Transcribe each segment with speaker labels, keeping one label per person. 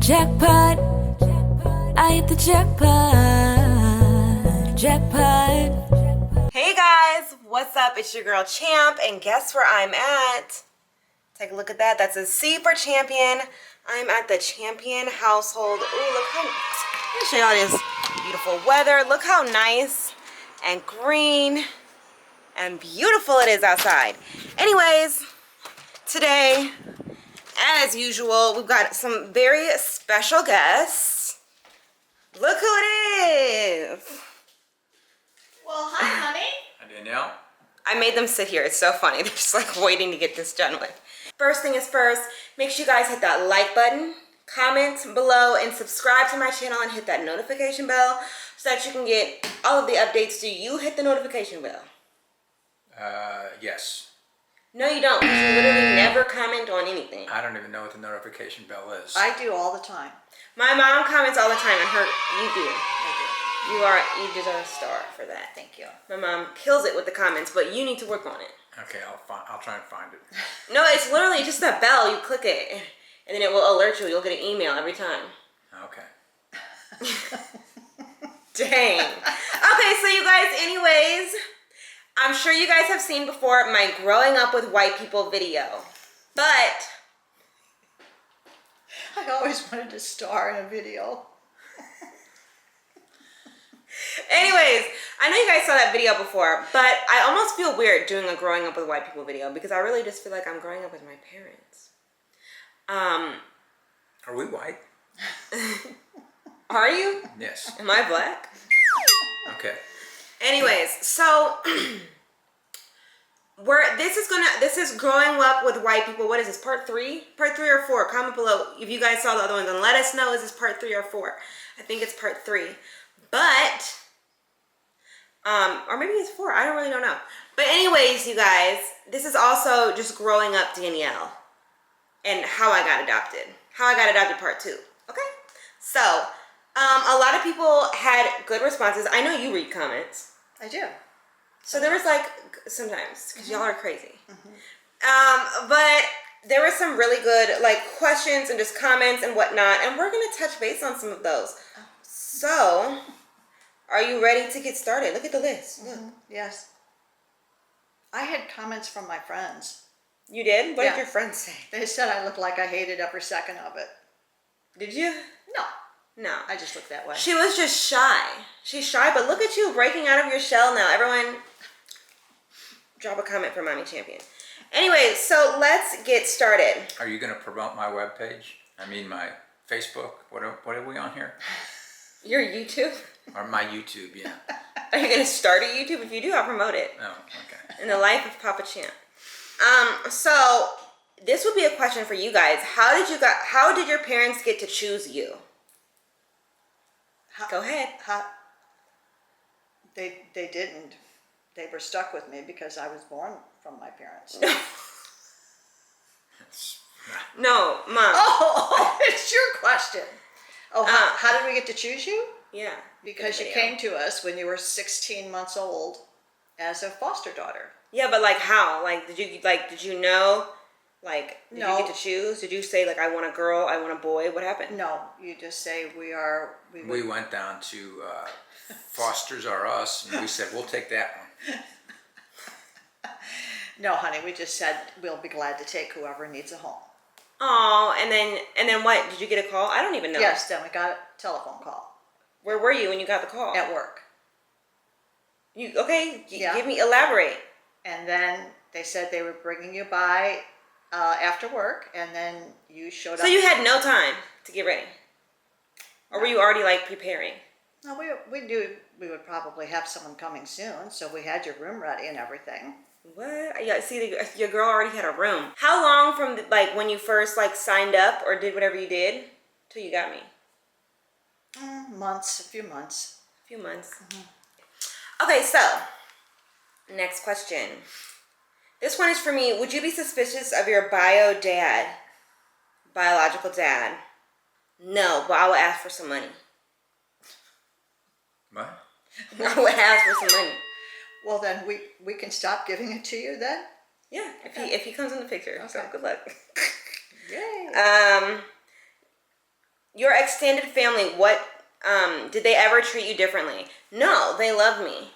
Speaker 1: Jackpot, I hit the jackpot, jackpot.
Speaker 2: Hey guys, what's up? It's your girl Champ, and guess where I'm at? Take a look at that. That's a C for champion. I'm at the Champion household. Ooh, look how, let me show y'all this beautiful weather. Look how nice and green and beautiful it is outside. Anyways, today, as usual, we've got some very special guests. Look who it is.
Speaker 3: Well, hi, honey.
Speaker 4: Hi, Danielle.
Speaker 2: I made them sit here. It's so funny. They're just like waiting to get this done with. First thing is first, make sure you guys hit that like button, comment below, and subscribe to my channel and hit that notification bell so that you can get all of the updates. Do you hit the notification bell?
Speaker 4: Yes.
Speaker 2: No, you don't, because you literally never comment on anything.
Speaker 4: I don't even know what the notification bell is.
Speaker 3: I do all the time.
Speaker 2: My mom comments all the time, and you do.
Speaker 3: I
Speaker 2: You deserve a star for that.
Speaker 3: do. Thank you.
Speaker 2: My mom kills it with the comments, but you need to work on it.
Speaker 4: Okay, I'll try and find it.
Speaker 2: No, it's literally just a bell. You click it, and then it will alert you. You'll get an email every time.
Speaker 4: Okay.
Speaker 2: Dang. Okay, so you guys, anyways, I'm sure you guys have seen before my growing up with white people video, but
Speaker 3: I always wanted to star in a video.
Speaker 2: anyways, I know you guys saw that video before, but I almost feel weird doing a growing up with white people video because I really just feel like I'm growing up with my parents.
Speaker 4: Are we white?
Speaker 2: Are you?
Speaker 4: Yes.
Speaker 2: Am I black?
Speaker 4: Okay.
Speaker 2: Anyways, so this is growing up with white people. What is this, part 3? Part 3 or 4? Comment below if you guys saw the other ones and let us know, is this part 3 or 4? I think it's part 3. But or maybe it's 4. I don't really don't know. But anyways, you guys, this is also just growing up Danielle and how I got adopted. How I got adopted part 2. Okay? So, a lot of people had good responses. I know you read comments.
Speaker 3: I do.
Speaker 2: So there was like, sometimes, because y'all are crazy. But there were some really good like questions and just comments and whatnot. And we're going to touch base on some of those. So, are you ready to get started? Look at the list. Look.
Speaker 3: Yes. I had comments from my friends.
Speaker 2: You did? What
Speaker 3: Yeah.
Speaker 2: did your friends say?
Speaker 3: They said I looked like I hated every second of it.
Speaker 2: Did you?
Speaker 3: No,
Speaker 2: No.
Speaker 3: I just look that way.
Speaker 2: She was just shy. She's shy, but look at you breaking out of your shell now. Everyone, drop a comment for Mommy Champion. Anyway, so let's get started.
Speaker 4: Are you going to promote my webpage? I mean, my Facebook? What are we on here?
Speaker 2: Your YouTube?
Speaker 4: Or my YouTube, yeah.
Speaker 2: Are you going to start a YouTube? If you do, I'll promote it.
Speaker 4: Oh, okay.
Speaker 2: In the life of Papa Champ. So this would be a question for you guys. How did your parents get to choose you? Go ahead.
Speaker 3: They didn't. They were stuck with me because I was born from my parents.
Speaker 2: No, Mom.
Speaker 3: Oh, it's your question. Oh, how did we get to choose you?
Speaker 2: Yeah.
Speaker 3: Because you came to us when you were 16 months old as a foster daughter.
Speaker 2: Yeah, but like how? Like did you know? Like did
Speaker 3: No.
Speaker 2: you get to choose? Did you say like I want a girl, I want a boy? What happened?
Speaker 3: No, you just say we
Speaker 4: We went down to Foster's R Us, and we said, we'll take that one.
Speaker 3: No, honey, we just said we'll be glad to take whoever needs a home.
Speaker 2: Oh, and then what? Did you get a call? I don't even know.
Speaker 3: Yes, then we got a telephone call
Speaker 2: Where were you when you got the call?
Speaker 3: at work.
Speaker 2: Yeah. Elaborate.
Speaker 3: And then they said they were bringing you by after work, and then you showed up.
Speaker 2: So you had no time to get ready? Or were you already like preparing?
Speaker 3: No, we knew we would probably have someone coming soon, so we had your room ready and everything.
Speaker 2: What? Yeah, see, your girl already had a room. How long from like when you first like signed up or did whatever you did till you got me?
Speaker 3: A few months.
Speaker 2: A few months. Okay, so next question. This one is for me. Would you be suspicious of your biological dad? No, but I would ask for some money.
Speaker 4: What?
Speaker 2: I would ask for some money.
Speaker 3: Well, then we can stop giving it to you then?
Speaker 2: Yeah, if he comes in the picture. So
Speaker 3: Okay.
Speaker 2: good luck.
Speaker 3: Yay.
Speaker 2: your extended family, what did they ever treat you differently? No, they love me.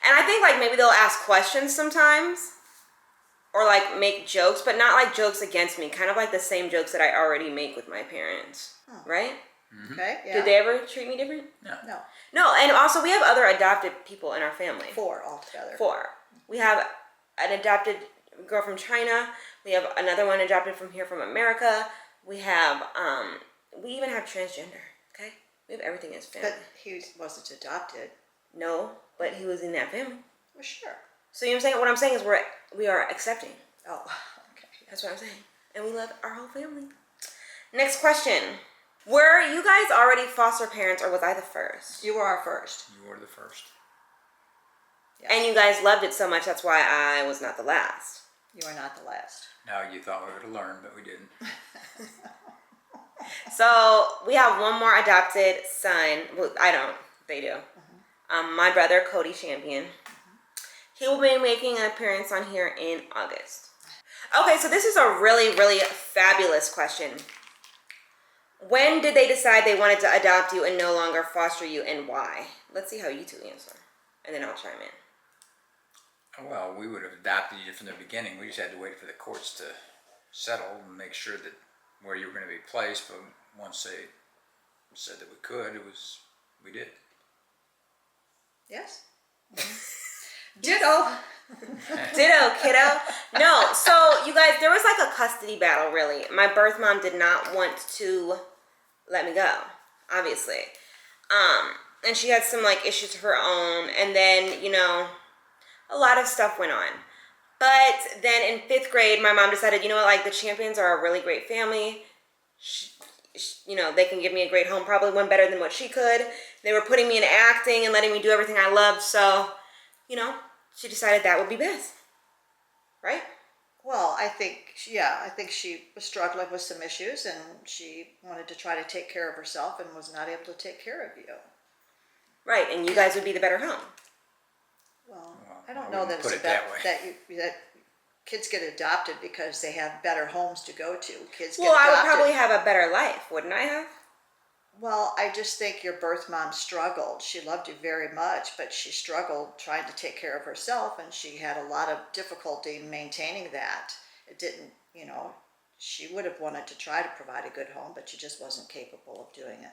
Speaker 2: And I think like maybe they'll ask questions sometimes or like make jokes, but not like jokes against me, kind of like the same jokes that I already make with my parents, right?
Speaker 3: Okay, yeah.
Speaker 2: Did they ever treat me different?
Speaker 4: No.
Speaker 3: No,
Speaker 2: No, and also we have other adopted people in our family.
Speaker 3: 4 altogether.
Speaker 2: 4. We have an adopted girl from China. We have another one adopted from here from America. We have, we even have transgender, okay? We have everything as family.
Speaker 3: But he wasn't adopted.
Speaker 2: No, but he was in that family.
Speaker 3: Well, sure.
Speaker 2: So you know what I'm saying? What I'm saying is we are accepting.
Speaker 3: Oh, okay.
Speaker 2: That's what I'm saying. And we love our whole family. Next question. Were you guys already foster parents or was I the first?
Speaker 3: You were our first.
Speaker 4: You were the first.
Speaker 3: Yes.
Speaker 2: And you guys loved it so much, that's why I was not the last.
Speaker 3: You were not the last.
Speaker 4: Now you thought we would have learned, but we didn't.
Speaker 2: So we have one more adopted son. Well, I don't. They do. My brother, Cody Champion. He will be making an appearance on here in August. Okay, so this is a really, really fabulous question. When did they decide they wanted to adopt you and no longer foster you, and why? Let's see how you two answer, and then I'll chime in.
Speaker 4: Well, we would have adopted you from the beginning. We just had to wait for the courts to settle and make sure that where you were going to be placed. But once they said that we could, we did.
Speaker 3: Yes. Ditto.
Speaker 2: Ditto, kiddo. No, so you guys, there was like a custody battle, really. My birth mom did not want to let me go, obviously. And she had some like issues of her own. And then, you know, a lot of stuff went on. But then in 5th grade, my mom decided, you know what, like the Champions are a really great family. You know, they can give me a great home, probably one better than what she could. They were putting me in acting and letting me do everything I loved. So, you know, she decided that would be best. Right?
Speaker 3: Well, I think she was struggling with some issues and she wanted to try to take care of herself and was not able to take care of you.
Speaker 2: Right, and you guys would be the better home.
Speaker 3: Well,
Speaker 4: Well,
Speaker 3: I don't
Speaker 4: I
Speaker 3: know
Speaker 4: wouldn't
Speaker 3: that it's
Speaker 4: put it
Speaker 3: about
Speaker 4: that way.
Speaker 3: that kids get adopted because they have better homes to go to. Kids get
Speaker 2: Well, I would
Speaker 3: adopted.
Speaker 2: probably have a better life, wouldn't I have?
Speaker 3: Well, I just think your birth mom struggled. She loved you very much, but she struggled trying to take care of herself, and she had a lot of difficulty in maintaining that. It didn't, you know, she would have wanted to try to provide a good home, but she just wasn't capable of doing it.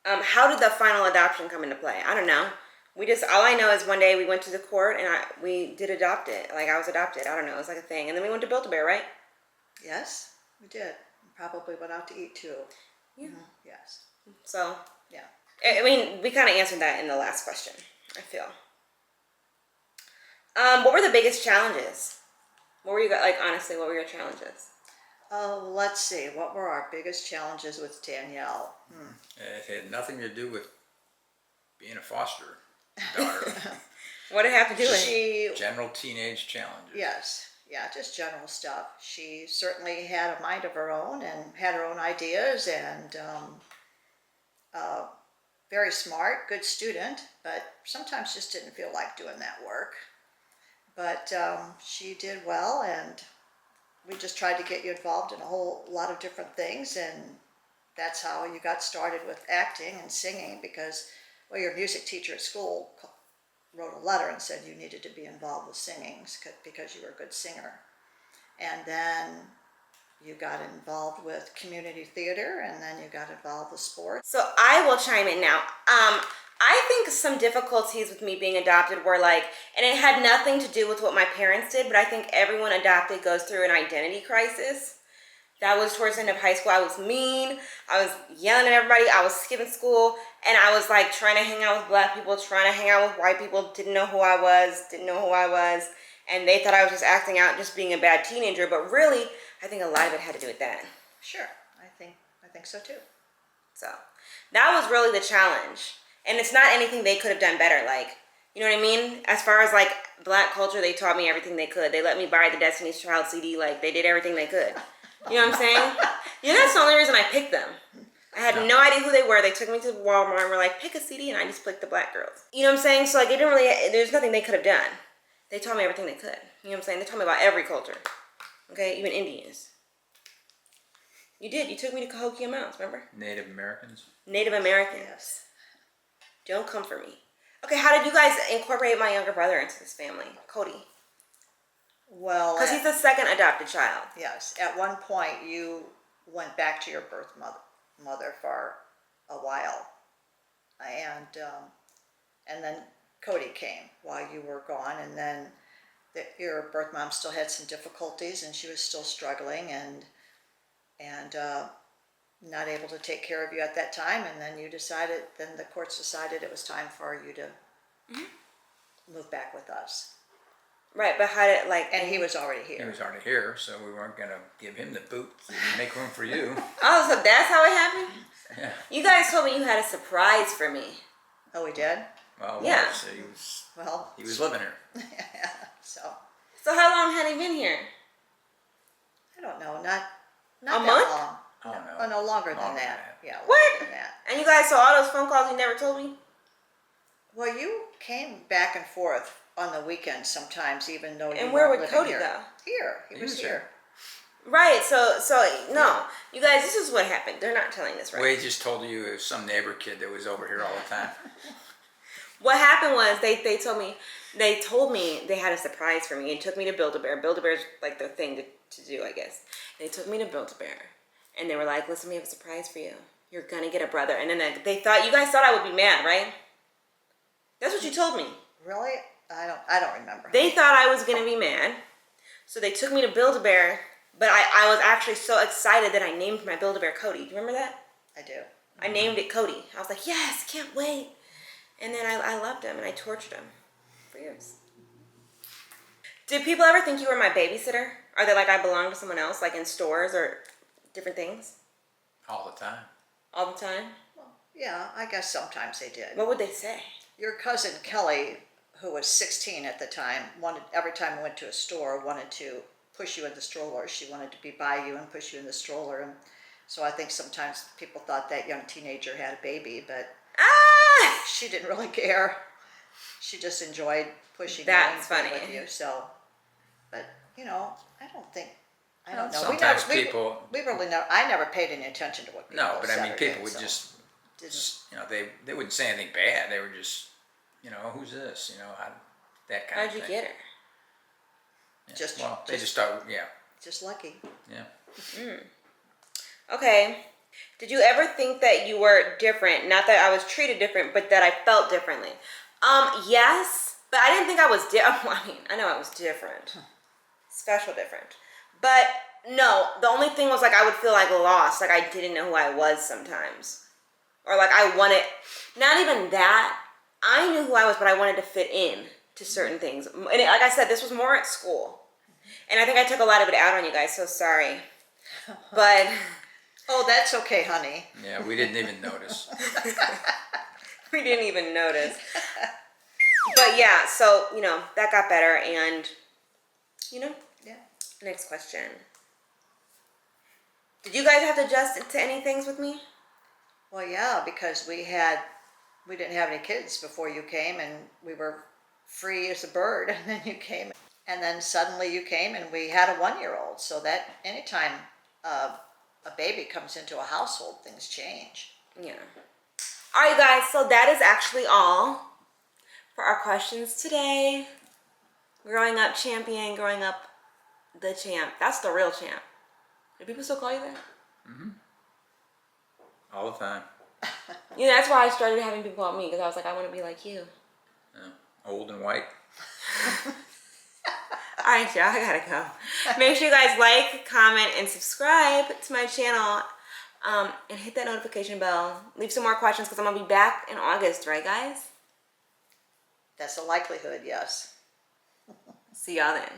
Speaker 2: How did the final adoption come into play? I don't know. All I know is one day we went to the court and we did adopt it. Like I was adopted. I don't know. It was like a thing. And then we went to Build-A-Bear, right?
Speaker 3: Yes, we did. Probably went out to eat too.
Speaker 2: Yeah.
Speaker 3: Yes.
Speaker 2: So,
Speaker 3: Yeah.
Speaker 2: I mean, we kind of answered that in the last question, I feel. What were the biggest challenges? What were you, like, honestly, what were your challenges?
Speaker 3: Oh, let's see. What were our biggest challenges with Danielle?
Speaker 4: It had nothing to do with being a foster daughter.
Speaker 2: What did it have to do with it?
Speaker 3: She
Speaker 4: General teenage challenges.
Speaker 3: Yes, yeah, just general stuff. She certainly had a mind of her own and had her own ideas and very smart, good student, but sometimes just didn't feel like doing that work. But she did well, and we just tried to get you involved in a whole lot of different things, and that's how you got started with acting and singing because, well, your music teacher at school wrote a letter and said you needed to be involved with singing because you were a good singer. And then you got involved with community theater, and then you got involved with sports.
Speaker 2: So I will chime in now. I think some difficulties with me being adopted were like, and it had nothing to do with what my parents did, but I think everyone adopted goes through an identity crisis. That was towards the end of high school. I was mean. I was yelling at everybody. I was skipping school. And I was like trying to hang out with black people, trying to hang out with white people, didn't know who I was. And they thought I was just acting out, just being a bad teenager. But really, I think a lot of it had to do with that.
Speaker 3: Sure, I think so too.
Speaker 2: So that was really the challenge. And it's not anything they could have done better. Like, you know what I mean? As far as like black culture, they taught me everything they could. They let me buy the Destiny's Child CD. Like, they did everything they could. You know what I'm saying? You know, that's the only reason I picked them. I had no idea who they were. They took me to Walmart and were like, pick a CD, and I just picked the black girls. You know what I'm saying? So like, it didn't really, there's nothing they could have done. They taught me everything they could. You know what I'm saying? They taught me about every culture. Okay? Even Indians. You did. You took me to Cahokia Mountains, remember?
Speaker 4: Native Americans.
Speaker 2: Native Americans.
Speaker 3: Yes.
Speaker 2: Don't come for me. Okay, how did you guys incorporate my younger brother into this family, Cody?
Speaker 3: Well,
Speaker 2: Because he's the second adopted child.
Speaker 3: yes, at one point you went back to your birth mother for a while, and then Cody came while you were gone, and then your birth mom still had some difficulties, and she was still struggling, and not able to take care of you at that time, and then the courts decided it was time for you to move back with us.
Speaker 2: Right, but how did,
Speaker 3: And he was already
Speaker 4: He
Speaker 3: here.
Speaker 4: was already here, so we weren't gonna give him the boot to make room for you.
Speaker 2: Oh, so that's how it happened?
Speaker 4: Yeah.
Speaker 2: You guys told me you had a surprise for me.
Speaker 3: Oh, we did?
Speaker 4: Well,
Speaker 2: Yeah.
Speaker 3: Well,
Speaker 4: he was living here.
Speaker 3: so,
Speaker 2: So how long had he been here?
Speaker 3: I don't know, not
Speaker 2: A
Speaker 3: that
Speaker 2: month?
Speaker 3: long.
Speaker 4: Oh, no.
Speaker 3: Oh, no, longer than
Speaker 4: Longer than
Speaker 3: that.
Speaker 4: that.
Speaker 3: Yeah, longer
Speaker 2: What?
Speaker 3: than that.
Speaker 2: And you guys saw all those phone calls you never told me?
Speaker 3: Well, you came back and forth on the weekends sometimes, even though you
Speaker 2: And where
Speaker 3: weren't
Speaker 2: would
Speaker 3: living
Speaker 2: Cody
Speaker 3: here.
Speaker 2: go?
Speaker 3: Here, he
Speaker 4: He
Speaker 3: was
Speaker 4: was
Speaker 3: here.
Speaker 4: here.
Speaker 2: Right, so no. You guys, this is what happened. They're not telling this right.
Speaker 4: Wade just told you it was some neighbor kid that was over here all the time.
Speaker 2: What happened was they told me they had a surprise for me and took me to Build-A-Bear. Build-A-Bear's like their thing to do, I guess. They took me to Build-A-Bear and they were like, "Listen, we have a surprise for you. You're gonna get a brother." And then they thought, you guys thought I would be mad, right? That's what you told me.
Speaker 3: Really? I don't remember.
Speaker 2: They thought I was gonna be mad, so they took me to Build-A-Bear. But I was actually so excited that I named my Build-A-Bear Cody. Do you remember that?
Speaker 3: I do.
Speaker 2: I named it Cody. I was like, yes, can't wait. And then I loved him and I tortured him for years. Did people ever think you were my babysitter? Are they like I belong to someone else, like in stores or different things?
Speaker 4: All the time.
Speaker 2: All the time?
Speaker 3: Yeah, I guess sometimes they did.
Speaker 2: What would they say?
Speaker 3: Your cousin Kelly, who was 16 at the time, every time we went to a store, wanted to push you in the stroller. She wanted to be by you and push you in the stroller. And so I think sometimes people thought that young teenager had a baby, but
Speaker 2: Ah!
Speaker 3: she didn't really care. She just enjoyed pushing
Speaker 2: That's
Speaker 3: you and
Speaker 2: funny.
Speaker 3: with you. So, but I don't know.
Speaker 4: Sometimes people-
Speaker 3: we really never. I never paid any attention to what people
Speaker 4: No, but I
Speaker 3: said
Speaker 4: mean,
Speaker 3: or
Speaker 4: people
Speaker 3: did,
Speaker 4: would
Speaker 3: so
Speaker 4: just,
Speaker 3: didn't.
Speaker 4: they wouldn't say anything bad. They were just, who's this? That kind
Speaker 2: How'd
Speaker 4: of
Speaker 2: you
Speaker 4: thing.
Speaker 2: get her?
Speaker 4: Yeah.
Speaker 3: Just-
Speaker 4: Well, they just thought, yeah,
Speaker 3: Just lucky.
Speaker 4: yeah.
Speaker 2: Okay. Did you ever think that you were different? Not that I was treated different, but that I felt differently. Yes, but I didn't think I was different. I mean, I know I was different. Special different. But no, the only thing was like I would feel like lost, like I didn't know who I was sometimes. Or like I wanted, not even that, I knew who I was, but I wanted to fit in to certain things. And like I said, this was more at school. And I think I took a lot of it out on you guys, so sorry. But
Speaker 3: Oh, that's okay, honey.
Speaker 4: Yeah, we didn't even notice.
Speaker 2: we didn't even notice. But yeah, so, that got better. And,
Speaker 3: Yeah.
Speaker 2: next question. Did you guys have to adjust to any things with me?
Speaker 3: Well, yeah, because we didn't have any kids before you came, and we were free as a bird, and then you came, and then suddenly you came, and we had a 1-year-old. So that anytime a baby comes into a household, things change.
Speaker 2: Yeah. All right, guys. So that is actually all for our questions today. Growing up champion, growing up the champ. That's the real champ. Do people still call you that?
Speaker 4: All the time.
Speaker 2: That's why I started having people call me, because I was like, I want to be like you.
Speaker 4: Yeah. Old and white.
Speaker 2: All right, y'all, I gotta go. Make sure you guys like, comment, and subscribe to my channel. And hit that notification bell. Leave some more questions, because I'm going to be back in August, right, guys?
Speaker 3: That's a likelihood, yes.
Speaker 2: See y'all then.